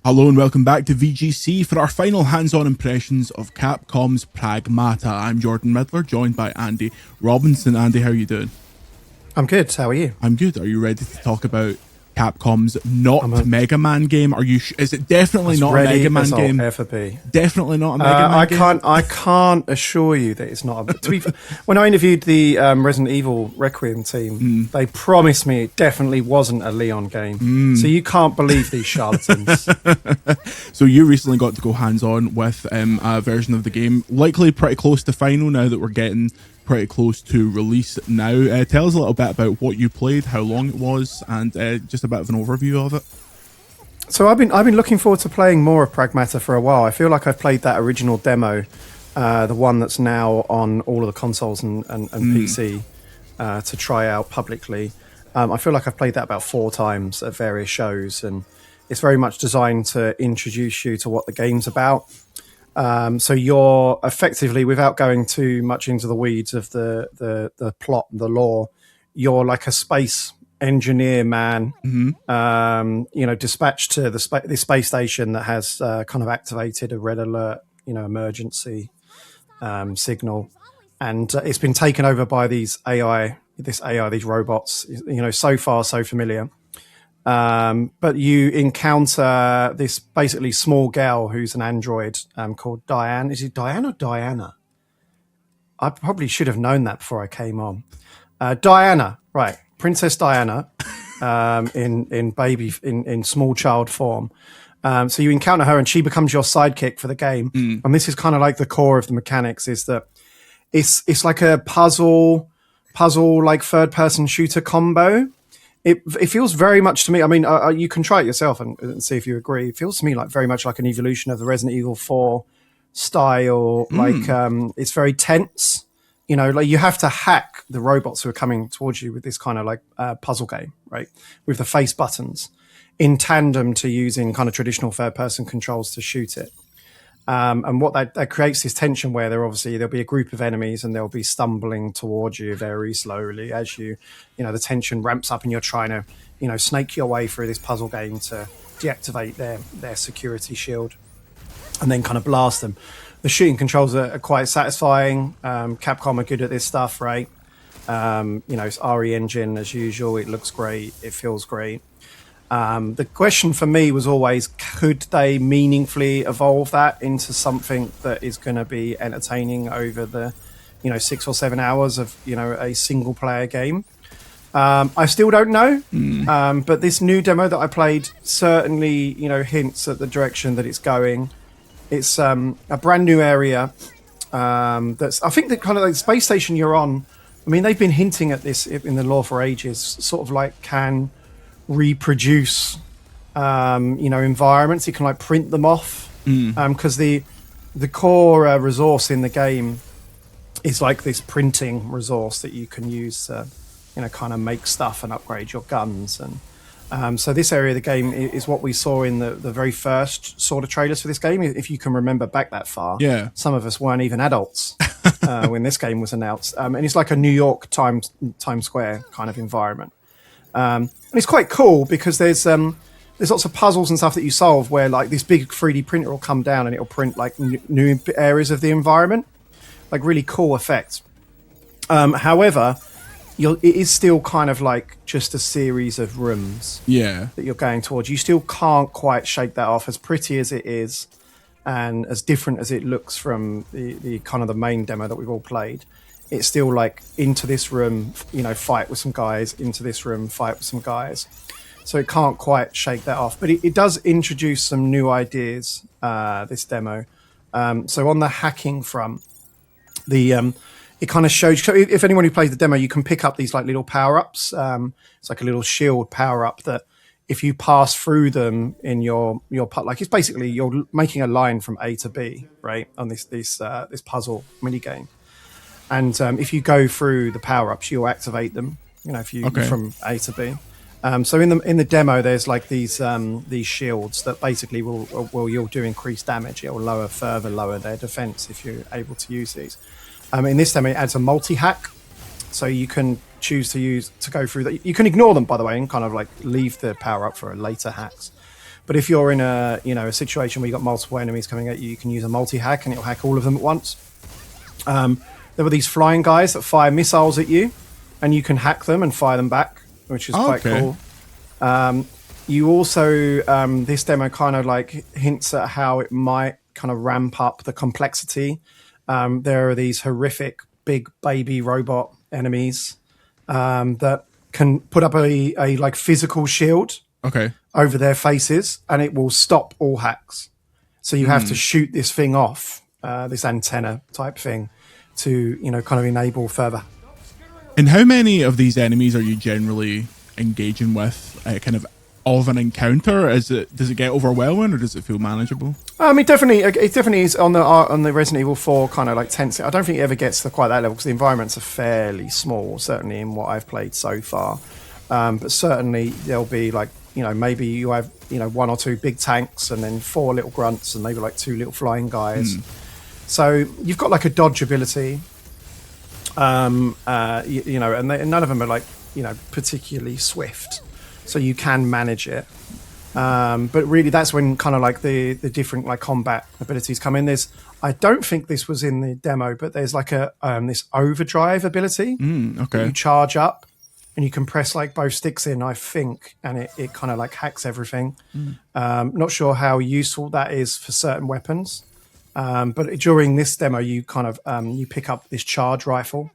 Hello and welcome back to VGC for our final hands-on impressions of Capcom's Pragmata. I'm Jordan Midler, joined by Andy Robinson. Andy, how are you doing? I'm good. How are you? I'm good. Are you ready to talk about Capcom's Mega Man game? Are you? Is it definitely not a Mega Man game? Ever be. Definitely not a Mega Man game. I can't assure you that it's not. When I interviewed the Resident Evil Requiem team, they promised me it definitely wasn't a Leon game. So you can't believe these charlatans. So you recently got to go hands-on with a version of the game, likely pretty close to final now that we're getting pretty close to release now. Tell us a little bit about what you played, how long it was, and just a bit of an overview of it. So I've been looking forward to playing more of Pragmata for a while. I feel like I've played that original demo, the one that's now on all of the consoles and PC to try out publicly. I feel like I've played that about 4 times at various shows, and it's very much designed to introduce you to what the game's about. So you're effectively, without going too much into the weeds of the plot and the lore, you're like a space engineer man, dispatched to the space station that has kind of activated a red alert, emergency signal, and it's been taken over by these robots. So far so familiar. But you encounter this basically small girl who's an android called Diane. Is it Diane or Diana? I probably should have known that before I came on. Diana, right? Princess Diana, in small child form. So you encounter her, and she becomes your sidekick for the game. And this is kind of like the core of the mechanics: is that it's like a puzzle like third person shooter combo. It feels very much to me. I mean, you can try it yourself and see if you agree. It feels to me like very much like an evolution of the Resident Evil 4 style. Like it's very tense. Like you have to hack the robots who are coming towards you with this kind of like puzzle game, right? With the face buttons in tandem to using kind of traditional third person controls to shoot it. And what that creates this tension where there'll be a group of enemies and they'll be stumbling towards you very slowly as the tension ramps up and you're trying to, snake your way through this puzzle game to deactivate their security shield and then kind of blast them. The shooting controls are quite satisfying. Capcom are good at this stuff, right? It's RE engine as usual. It looks great. It feels great. The question for me was always, could they meaningfully evolve that into something that is going to be entertaining over the, 6 or 7 hours of, a single player game? I still don't know. But this new demo that I played certainly, hints at the direction that it's going. It's a brand new area. I think that kind of like the space station you're on, I mean, they've been hinting at this in the lore for ages, sort of like can reproduce environments. You can like print them off because the core resource in the game is like this printing resource that you can use kind of make stuff and upgrade your guns. And so this area of the game is what we saw in the very first sort of trailers for this game, if you can remember back that far. Some of us weren't even adults when this game was announced, and it's like a New York Times Square kind of environment. And it's quite cool because there's lots of puzzles and stuff that you solve where like this big 3D printer will come down and it'll print like new areas of the environment, like really cool effects. However, it is still kind of like just a series of rooms that you're going towards. You still can't quite shake that off, as pretty as it is and as different as it looks from the kind of the main demo that we've all played. It's still like into this room, fight with some guys, into this room, fight with some guys. So it can't quite shake that off. But it does introduce some new ideas, this demo. So on the hacking front, it kind of shows, if anyone who plays the demo, you can pick up these like little power-ups. It's like a little shield power-up that if you pass through them in your like it's basically you're making a line from A to B, right, on this puzzle mini game. And if you go through the power-ups, you'll activate them. From A to B. So in the demo, there's like these shields that basically you'll do increased damage. It will further lower their defense if you're able to use these. In this demo, it adds a multi-hack, so you can choose to go through that. You can ignore them, by the way, and kind of like leave the power up for later hacks. But if you're in a situation where you've got multiple enemies coming at you, you can use a multi-hack and it'll hack all of them at once. There were these flying guys that fire missiles at you, and you can hack them and fire them back, which is quite cool. You also, this demo kind of like hints at how it might kind of ramp up the complexity. There are these horrific big baby robot enemies that can put up a like physical shield over their faces, and it will stop all hacks. So you have to shoot this thing off, this antenna type thing, to kind of enable further. And how many of these enemies are you generally engaging with kind of an encounter? Does it get overwhelming, or does it feel manageable? It definitely is on the Resident Evil 4 kind of like tense. I don't think it ever gets to quite that level because the environments are fairly small, certainly in what I've played so far. But certainly there'll be like, maybe you have, one or two big tanks and then 4 little grunts and maybe like 2 little flying guys. So you've got like a dodge ability, and none of them are like, particularly swift. So you can manage it. But really that's when kind of like the different like combat abilities come in. I don't think this was in the demo, but there's like this overdrive ability. You charge up and you can press like both sticks in, I think, and it kind of like hacks everything. Not sure how useful that is for certain weapons. But during this demo, you kind of you pick up this charge rifle,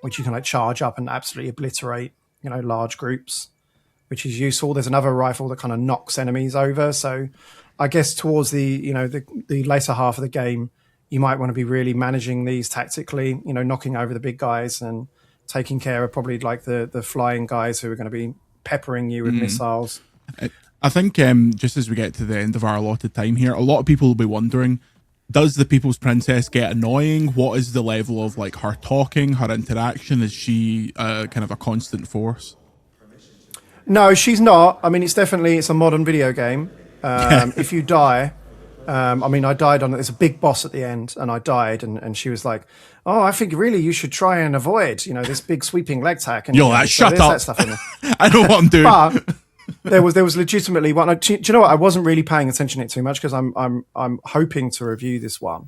which you can like charge up and absolutely obliterate, large groups, which is useful. There's another rifle that kind of knocks enemies over. So I guess towards the later half of the game, you might want to be really managing these tactically, knocking over the big guys and taking care of probably like the flying guys who are going to be peppering you with missiles. I think just as we get to the end of our allotted time here, a lot of people will be wondering, does the People's Princess get annoying? What is the level of like her talking, her interaction? Is she kind of a constant force? No, she's not. I mean, it's a modern video game. If you die, I died there's a big boss at the end and I died and she was like, oh, I think really you should try and avoid, this big sweeping leg tack. And shut up. That stuff in there. I know what I'm doing. But there was legitimately one. Do you know what? I wasn't really paying attention to it too much because I'm hoping to review this one.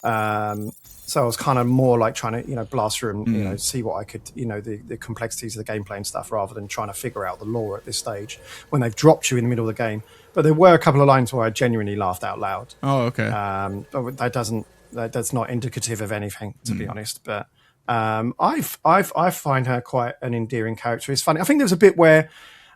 So I was kind of more like trying to, blast through and, see what I could, the complexities of the gameplay and stuff rather than trying to figure out the lore at this stage when they've dropped you in the middle of the game. But there were a couple of lines where I genuinely laughed out loud. Oh, okay. But that's not indicative of anything, to be honest. But I find her quite an endearing character. It's funny. I think there's a bit where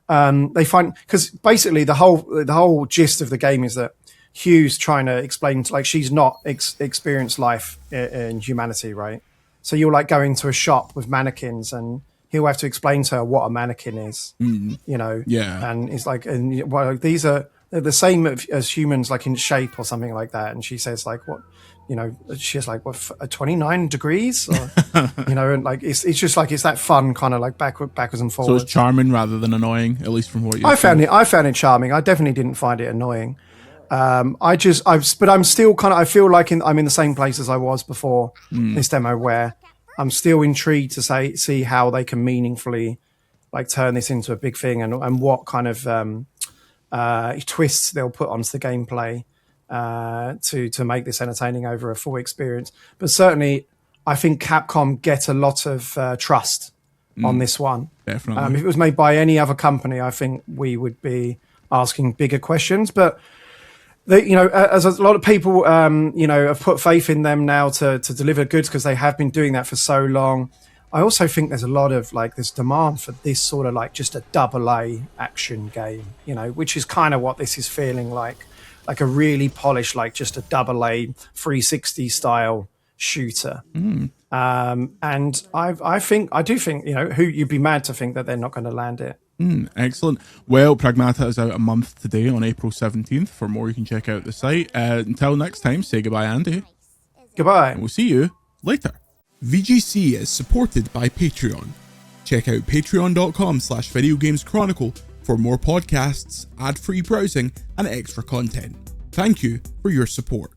they find, because basically the whole gist of the game is that Hugh's trying to explain, like, she's not experienced life in humanity, right? So you're like going to a shop with mannequins and he'll have to explain to her what a mannequin is, Yeah. And it's like, these are the same as humans, like in shape or something like that. And she says like, what, she's like, what, 29 degrees? Or, and like, it's just like, it's that fun kind of like backwards and forwards. So it's charming rather than annoying, at least from what you I found it charming. I definitely didn't find it annoying. But I'm still kind of, I feel like I'm in the same place as I was before this demo, where I'm still intrigued to see how they can meaningfully like turn this into a big thing and what kind of twists they'll put onto the gameplay to make this entertaining over a full experience. But certainly I think Capcom get a lot of trust on this one. Definitely. If it was made by any other company, I think we would be asking bigger questions, but as a lot of people, have put faith in them now to deliver goods because they have been doing that for so long. I also think there's a lot of like this demand for this sort of like just a AA action game, which is kind of what this is feeling like a really polished, like just a AA 360 style shooter. And I do think, who you'd be mad to think that they're not going to land it. Excellent. Well, Pragmata is out a month today on April 17th. For more, you can check out the site. Until next time, say goodbye, Andy. Goodbye. And we'll see you later. VGC is supported by Patreon. Check out patreon.com/videogameschronicle for more podcasts, ad-free browsing, and extra content. Thank you for your support.